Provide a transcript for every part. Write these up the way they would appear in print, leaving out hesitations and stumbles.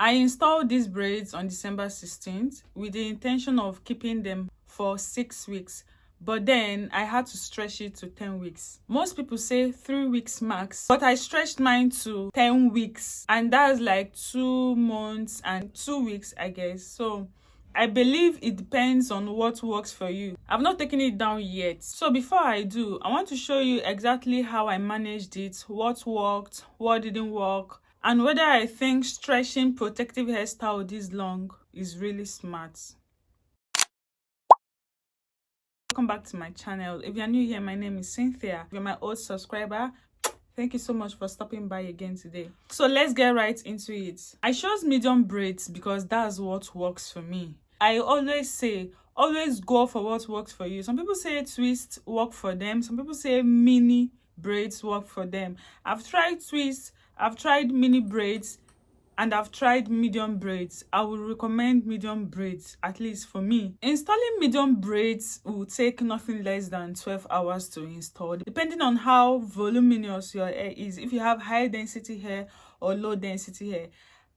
I installed these braids on December 16th with the intention of keeping them for 6 weeks. But then I had to stretch it to 10 weeks. Most people say 3 weeks max, but I stretched mine to 10 weeks, and that's like 2 months and 2 weeks, I guess. So I believe it depends on what works for you. I've not taken it down yet. So before I do, I want to show you exactly how I managed it, what worked, what didn't work, and whether I think stretching protective hairstyle this long is really smart. Welcome back to my channel. If you're new here, my name is Cynthia. If you're my old subscriber, thank you so much for stopping by again today. So let's get right into it. I chose medium braids because that's what works for me. I always say, always go for what works for you. Some people say twists work for them. Some people say mini braids work for them. I've tried twists, I've tried mini braids, and I've tried medium braids. I would recommend medium braids, at least for me. Installing medium braids will take nothing less than 12 hours to install, depending on how voluminous your hair is. If you have high density hair or low density hair.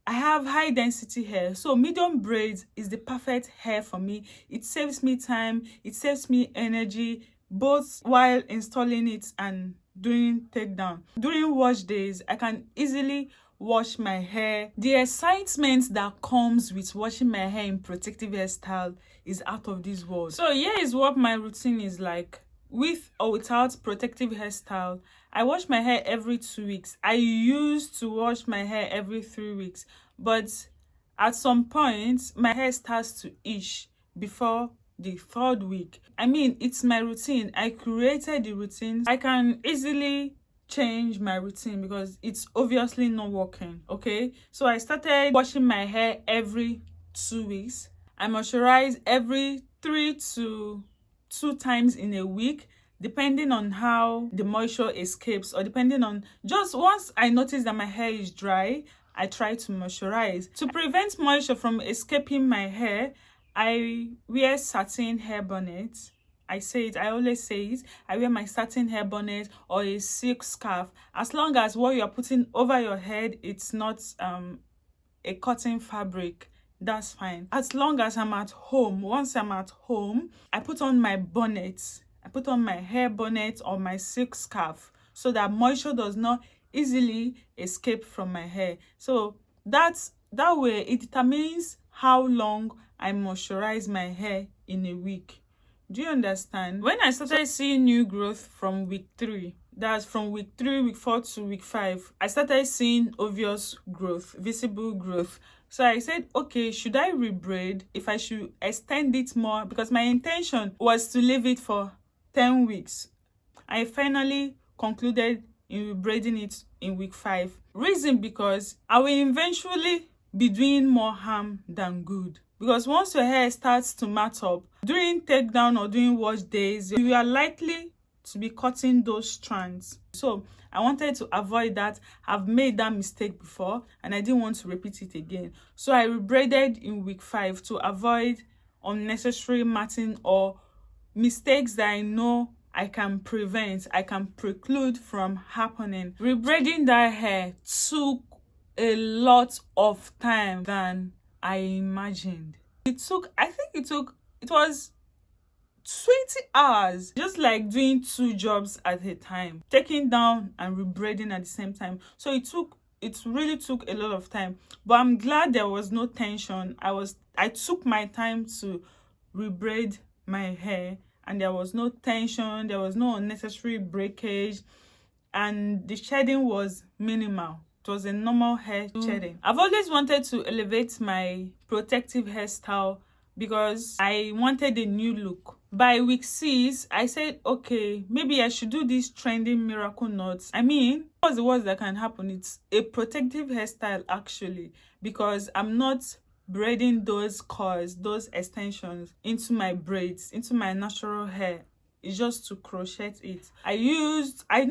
I have high density hair, so medium braids is the perfect hair for me. It saves me time, it saves me energy, both while installing it and doing takedown. During wash days, I can easily wash my hair. The excitement that comes with washing my hair in protective hairstyle is out of this world. So here is what my routine is like. With or without protective hairstyle, I wash my hair every 2 weeks. I used to wash my hair every 3 weeks, but at some point my hair starts to itch before the 3rd week. I mean, it's my routine. I created the routine. I can easily change my routine because it's obviously not working. Okay, so I started washing my hair every 2 weeks. I moisturize every 3 to 2 times in a week, depending on how the moisture escapes, or depending on, just once I notice that my hair is dry, I try to moisturize. To prevent moisture from escaping my hair, I wear satin hair bonnet. I always say it. I wear my satin hair bonnet or a silk scarf, as long as what you are putting over your head, it's not a cotton fabric. That's fine. As long as I'm at home, once I'm at home, I put on my bonnet. I put on my hair bonnet or my silk scarf so that moisture does not easily escape from my hair. So that way it determines how long I moisturize my hair in a week. Do you understand? When I started seeing new growth from week 3, that's from week 3, week 4 to week 5, I started seeing obvious growth, visible growth. So I said, okay, should I rebraid? If I should extend it more, because my intention was to leave it for 10 weeks. I finally concluded in rebraiding it in week 5. Reason because I will eventually be doing more harm than good. Because once your hair starts to mat up, during takedown or during wash days, you are likely to be cutting those strands. So I wanted to avoid that. I've made that mistake before and I didn't want to repeat it again. So I rebraided in week 5 to avoid unnecessary matting or mistakes that I know I can prevent, I can preclude from happening. Rebraiding that hair took a lot of time than I imagined. It was 20 hours, just like doing 2 jobs at a time, taking down and rebraiding at the same time. So it really took a lot of time, but I'm glad there was no tension. I took my time to rebraid my hair and there was no tension, there was no unnecessary breakage, and the shedding was minimal. It was a normal hair shedding. I've always wanted to elevate my protective hairstyle because I wanted a new look. By week 6, I said, okay, maybe I should do these trending miracle knots. I mean, what's the worst that can happen? It's a protective hairstyle actually, because I'm not braiding those curls, those extensions into my braids, into my natural hair. It's just to crochet it. I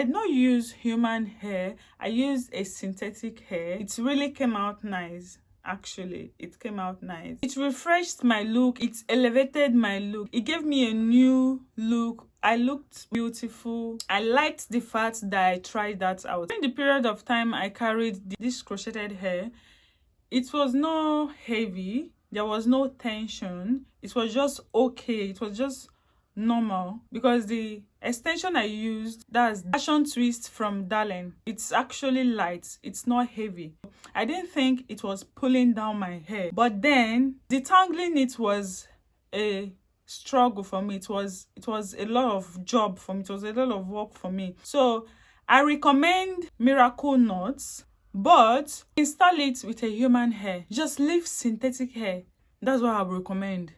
not use human hair. I used a synthetic hair. It really came out nice. Actually, it came out nice. It refreshed my look. It elevated my look. It gave me a new look. I looked beautiful. I liked the fact that I tried that out. During the period of time I carried this crocheted hair, It was not heavy, there was no tension, it was just okay, it was just normal, because the extension I used, that's Passion Twist from Darling, it's actually light, it's not heavy. I didn't think it was pulling down my hair, but then detangling it was a struggle for me. It was a lot of job for me, it was a lot of work for me. So I recommend Miracle Knots, but install it with a human hair. Just leave synthetic hair. That's what I would recommend.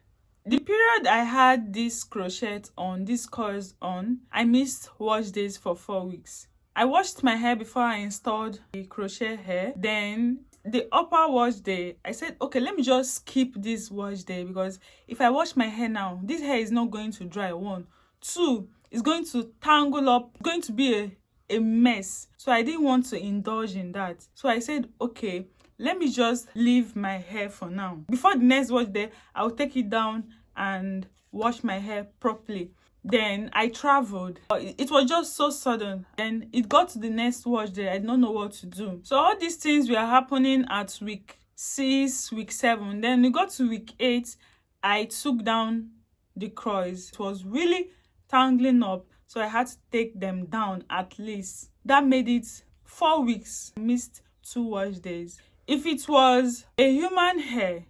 The period I had this crochet on, this coils on, I missed wash days for 4 weeks. I washed my hair before I installed the crochet hair. Then the upper wash day, I said, okay, let me just skip this wash day, because if I wash my hair now, this hair is not going to dry. 1, 2, it's going to tangle up, it's going to be a mess. So I didn't want to indulge in that. So I said, okay, let me just leave my hair for now. Before the next wash day, I'll take it down and wash my hair properly. Then I traveled. It was just so sudden, and it got to the next wash day. I don't know what to do. So all these things were happening at week 6, week 7. Then we got to week 8. I took down the coils. It was really tangling up, so I had to take them down at least. That made it 4 weeks. I missed 2 wash days. If it was a human hair,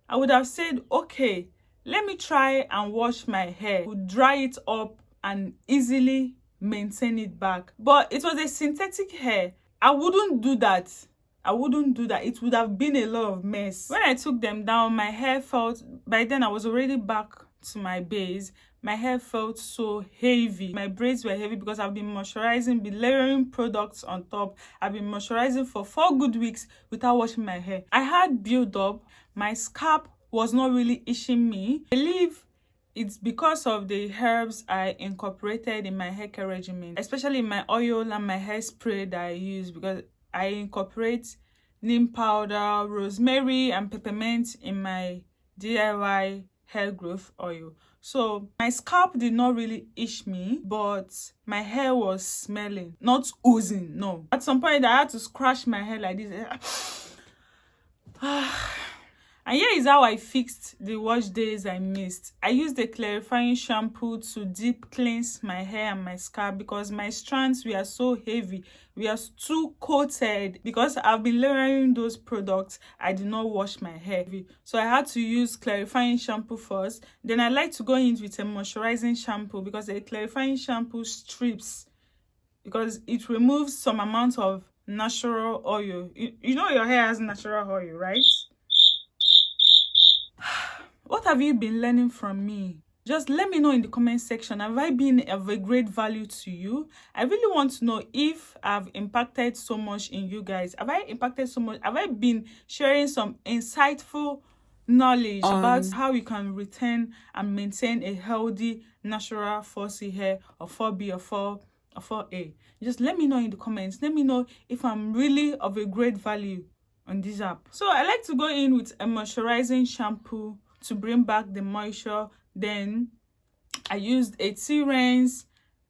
I would have said, okay, let me try and wash my hair, would dry it up and easily maintain it back. But it was a synthetic hair. I wouldn't do that. It would have been a lot of mess. When I took them down, my hair felt, by then I was already back to my base. My hair felt so heavy. My braids were heavy because I've been moisturizing, been layering products on top. I've been moisturizing for 4 good weeks without washing my hair. I had build up. My scalp was not really itching me. I believe it's because of the herbs I incorporated in my hair care regimen, especially my oil and my hairspray that I use, because I incorporate neem powder, rosemary and peppermint in my DIY hair growth oil. So my scalp did not really itch me, but my hair was smelling, not oozing, no. At some point I had to scratch my hair like this. And here is how I fixed the wash days I missed. I used a clarifying shampoo to deep cleanse my hair and my scalp, because my strands were so heavy. We are too coated. Because I've been layering those products, I did not wash my hair. So I had to use clarifying shampoo first. Then I like to go in with a moisturizing shampoo, because a clarifying shampoo strips, because it removes some amount of natural oil. You know your hair has natural oil, right? What have you been learning from me? Just let me know in the comment section. Have I been of a great value to you? I really want to know if I've impacted so much in you guys. Have I impacted so much? Have I been sharing some insightful knowledge about how you can retain and maintain a healthy, natural 4C hair, or 4B, or 4A? Just let me know in the comments. Let me know if I'm really of a great value on this app. So I like to go in with a moisturizing shampoo to bring back the moisture. Then I used a tea rinse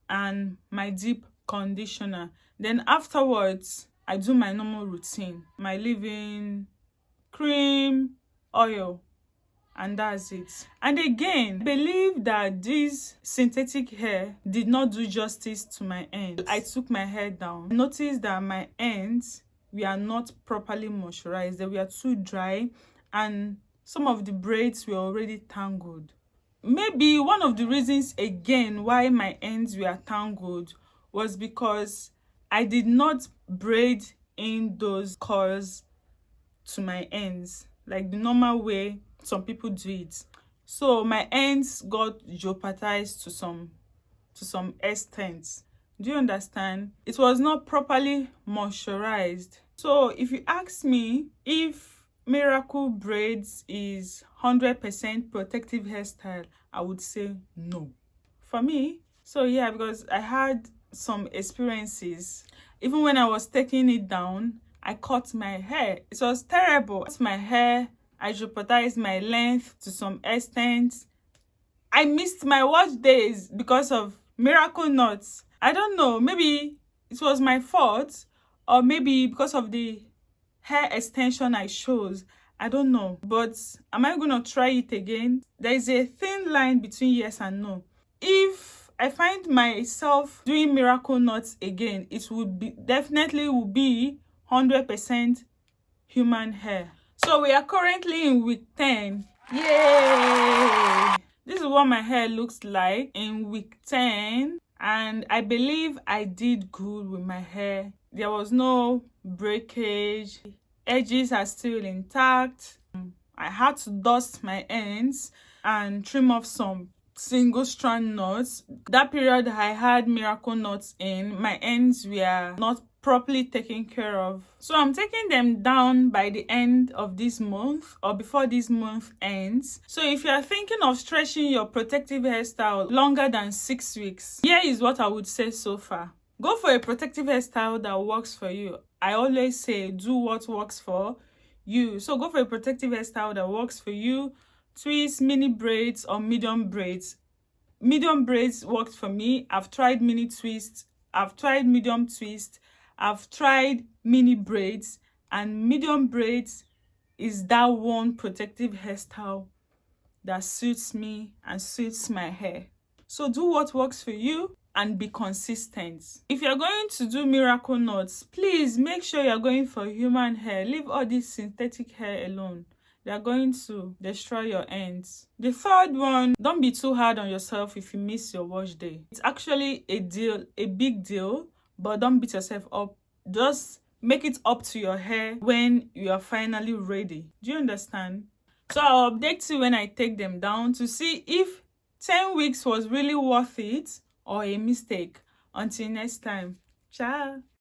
and my deep conditioner. Then afterwards I do my normal routine, my leave-in, cream, oil, and that's it. And again, I believe that this synthetic hair did not do justice to my ends. I took my hair down. I noticed that my ends were not properly moisturized. They were too dry, and some of the braids were already tangled. Maybe one of the reasons again why my ends were tangled was because I did not braid in those coils to my ends like the normal way some people do it. So my ends got jeopardized to some extent. Do you understand? It was not properly moisturized. So if you ask me if Miracle Braids is 100% protective hairstyle, I would say no for me. So yeah, because I had some experiences. Even when I was taking it down, I cut my hair. It was terrible. I cut my hair, I jeopardized my length to some extent. I missed my wash days because of Miracle Knots. I don't know, maybe it was my fault, or maybe because of the hair extension I chose. I don't know, but am I gonna try it again? There is a thin line between yes and no. If I find myself doing miracle knots again, it would be definitely 100% human hair. So we are currently in week 10. Yay! This is what my hair looks like in week 10, and I believe I did good with my hair. There was no breakage. Edges are still intact. I had to dust my ends and trim off some single strand knots. That period I had miracle knots in, my ends were not properly taken care of. So I'm taking them down by the end of this month or before this month ends. So if you are thinking of stretching your protective hairstyle longer than 6 weeks, here is what I would say so far. Go for a protective hairstyle that works for you. I always say do what works for you. So go for a protective hairstyle that works for you. Twists, mini braids, or medium braids. Medium braids worked for me. I've tried mini twists. I've tried medium twists. I've tried mini braids, and medium braids is that one protective hairstyle that suits me and suits my hair. So do what works for you and be consistent. If you're going to do miracle knots, please make sure you're going for human hair. Leave all this synthetic hair alone. They're going to destroy your ends. The third one, don't be too hard on yourself if you miss your wash day. It's actually a big deal, but don't beat yourself up. Just make it up to your hair when you are finally ready. Do you understand? So I'll update you when I take them down to see if 10 weeks was really worth it or a mistake. Until next time, ciao.